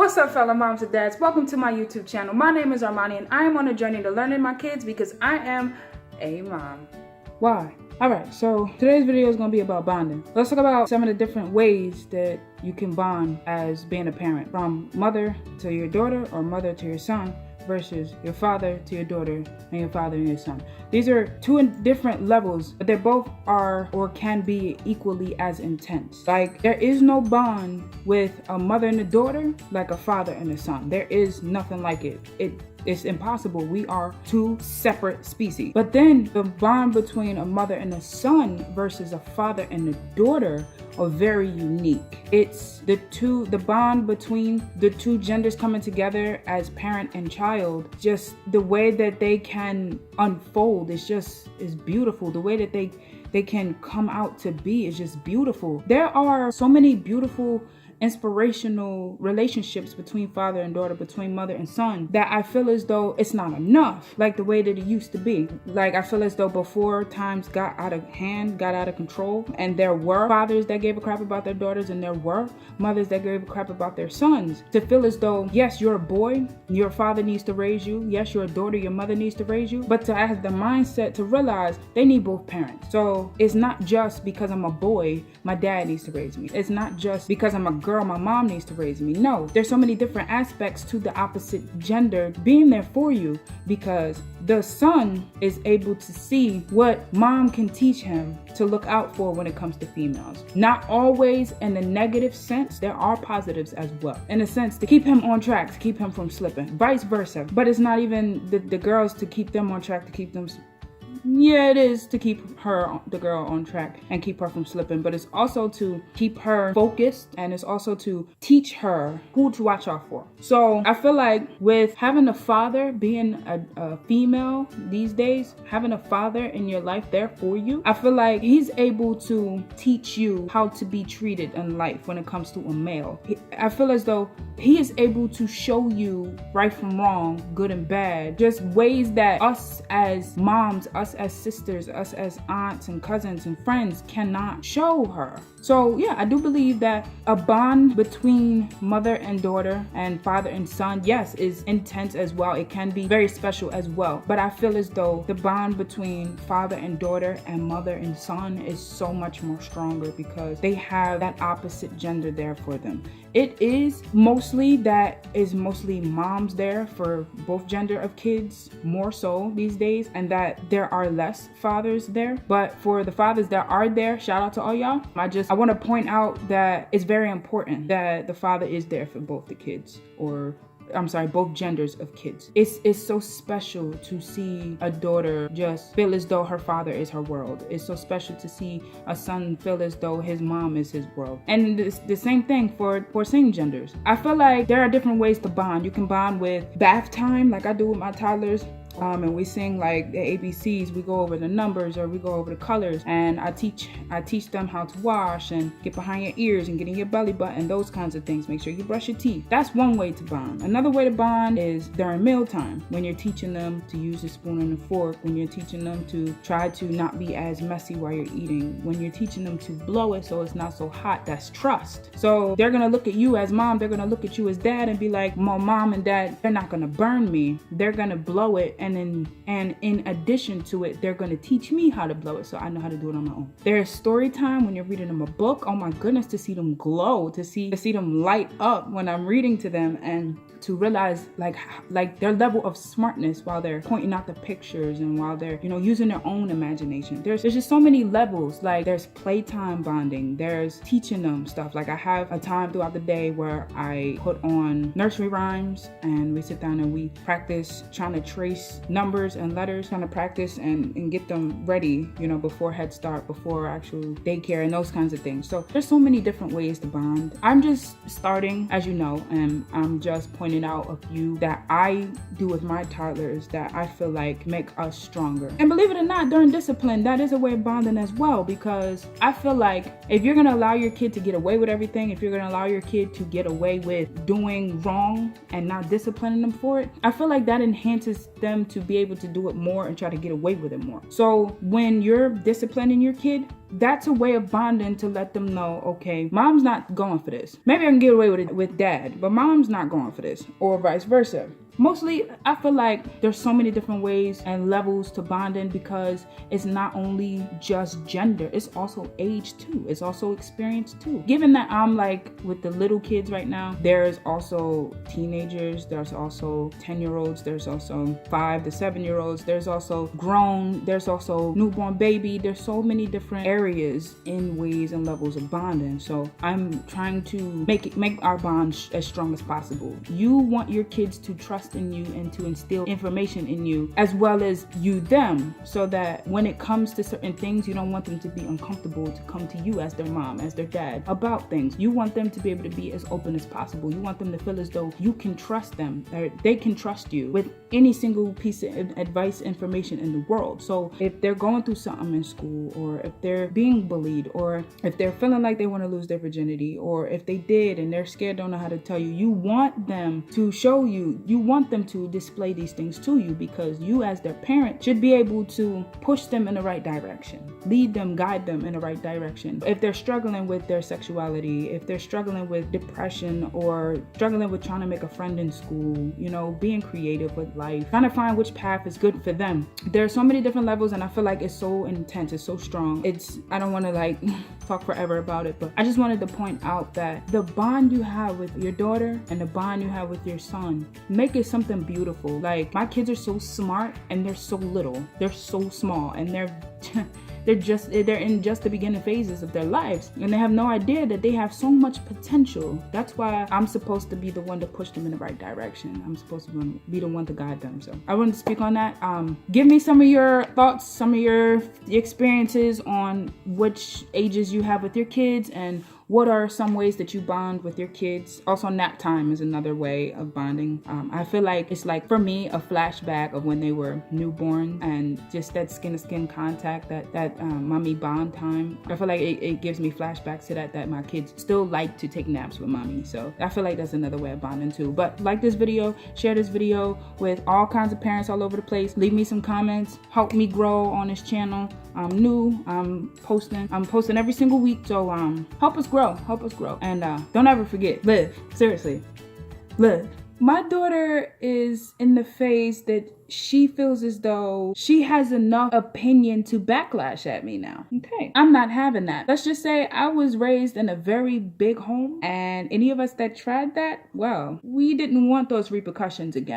What's up, fellow moms and dads? Welcome to my YouTube channel. My name is Armani and I am on a journey to learning my kids because I am a mom. Why? Alright, so today's video is going to be about bonding. Let's talk about some of the different ways that you can bond as being a parent. From mother to your daughter or mother to your son versus your father to your daughter and your father and your son. These are two different levels, but they both are or can be equally as intense. Like, there is no bond with a mother and a daughter like a father and a son. There is nothing like it. It's impossible. We are two separate species. But then the bond between a mother and a son versus a father and a daughter are very unique. It's the bond between the two genders coming together as parent and child. Just the way that they can unfold is beautiful. The way that they can come out to be is just beautiful. There are so many beautiful inspirational relationships between father and daughter, between mother and son, that I feel as though it's not enough like the way that it used to be. Like, I feel as though before times got out of hand, got out of control, and there were fathers that gave a crap about their daughters and there were mothers that gave a crap about their sons. To feel as though, yes, you're a boy, your father needs to raise you, yes, you're a daughter, your mother needs to raise you, but to have the mindset to realize they need both parents. So it's not just because I'm a boy, my dad needs to raise me. It's not just because I'm a girl, my mom needs to raise me. No, there's so many different aspects to the opposite gender being there for you, because the son is able to see what mom can teach him to look out for when it comes to females. Not always in a negative sense. There are positives as well, in a sense to keep him on track, to keep him from slipping, vice versa. But it's not even the girls to keep them on track, to keep them. Yeah, it is to keep the girl on track and keep her from slipping, but it's also to keep her focused, and it's also to teach her who to watch out for. So I feel like with having a father, being a female these days, having a father in your life there for you, I feel like he's able to teach you how to be treated in life when it comes to a male. I feel as though he is able to show you right from wrong, good and bad, just ways that us as moms, us as sisters, us as aunts and cousins and friends cannot show her. So yeah, I do believe that a bond between mother and daughter and father and son, yes, is intense as well. It can be very special as well. But I feel as though the bond between father and daughter and mother and son is so much more stronger because they have that opposite gender there for them. It is mostly moms there for both gender of kids, more so these days, and that there are less fathers there. But for the fathers that are there, shout out to all y'all. I want to point out that it's very important that the father is there for both the kids, both genders of kids. It's so special to see a daughter just feel as though her father is her world. It's so special to see a son feel as though his mom is his world. And it's the same thing for same genders. I feel like there are different ways to bond. You can bond with bath time, like I do with my toddlers. And we sing like the ABCs, we go over the numbers or we go over the colors, and I teach them how to wash and get behind your ears and get in your belly button, those kinds of things. Make sure you brush your teeth. That's one way to bond. Another way to bond is during mealtime, when you're teaching them to use a spoon and a fork, when you're teaching them to try to not be as messy while you're eating, when you're teaching them to blow it so it's not so hot. That's trust. So they're gonna look at you as mom, they're gonna look at you as dad and be like, mom and dad, they're not gonna burn me. They're gonna blow it, and in addition to it, they're going to teach me how to blow it so I know how to do it on my own. There's story time when you're reading them a book. Oh my goodness, to see them glow, to see them light up when I'm reading to them, and to realize like their level of smartness while they're pointing out the pictures and while they're using their own imagination. There's just so many levels. Like, there's playtime bonding, there's teaching them stuff. Like, I have a time throughout the day where I put on nursery rhymes and we sit down and we practice trying to trace numbers and letters, trying to practice and get them ready, before Head Start, before actual daycare and those kinds of things. So there's so many different ways to bond. I'm just starting, as you know, and I'm just pointing out a few that I do with my toddlers that I feel like make us stronger. And believe it or not, during discipline, that is a way of bonding as well, because I feel like if you're gonna allow your kid to get away with everything, if you're gonna allow your kid to get away with doing wrong and not disciplining them for it, I feel like that enhances them to be able to do it more and try to get away with it more. So when you're disciplining your kid, that's a way of bonding to let them know, okay, mom's not going for this. Maybe I can get away with it with dad, but mom's not going for this, or vice versa. Mostly, I feel like there's so many different ways and levels to bonding because it's not only just gender, it's also age too. It's also experience too. Given that I'm like with the little kids right now, there's also teenagers, there's also 10-year-olds, there's also 5 to 7-year-olds, there's also grown, there's also newborn baby. There's so many different areas in ways and levels of bonding. So I'm trying to make our bond as strong as possible. You want your kids to trust in you and to instill information in you as well as you them, so that when it comes to certain things, you don't want them to be uncomfortable to come to you as their mom, as their dad about things. You want them to be able to be as open as possible. You want them to feel as though you can trust them, or they can trust you with any single piece of advice, information in the world. So if they're going through something in school, or if they're being bullied, or if they're feeling like they want to lose their virginity, or if they did and they're scared, don't know how to tell you, you want them to show you, you want them to display these things to you, because you as their parent should be able to push them in the right direction, lead them, guide them in the right direction. If they're struggling with their sexuality, if they're struggling with depression, or struggling with trying to make a friend in school, you know, being creative with life, trying to find which path is good for them. There are so many different levels, and I feel like it's so intense, it's so strong. I don't want to like talk forever about it, but I just wanted to point out that the bond you have with your daughter and the bond you have with your son, make it something beautiful. Like, my kids are so smart and they're so little, they're so small, and they're in just the beginning phases of their lives, and they have no idea that they have so much potential. That's why I'm supposed to be the one to push them in the right direction. I'm supposed to be the one to guide them. So I wanted to speak on that. Give me some of your thoughts, some of your experiences on which ages you have with your kids, and what are some ways that you bond with your kids. Also, nap time is another way of bonding. I feel like it's like, for me, a flashback of when they were newborn, and just that skin to skin contact, that mommy bond time. I feel like it gives me flashbacks to that my kids still like to take naps with mommy. So I feel like that's another way of bonding too. But like this video, share this video with all kinds of parents all over the place. Leave me some comments, help me grow on this channel. I'm new, I'm posting every single week. So help us grow. And don't ever forget, live. Seriously, live. My daughter is in the phase that she feels as though she has enough opinion to backlash at me now. Okay, I'm not having that. Let's just say I was raised in a very big home, and any of us that tried that, well, we didn't want those repercussions again.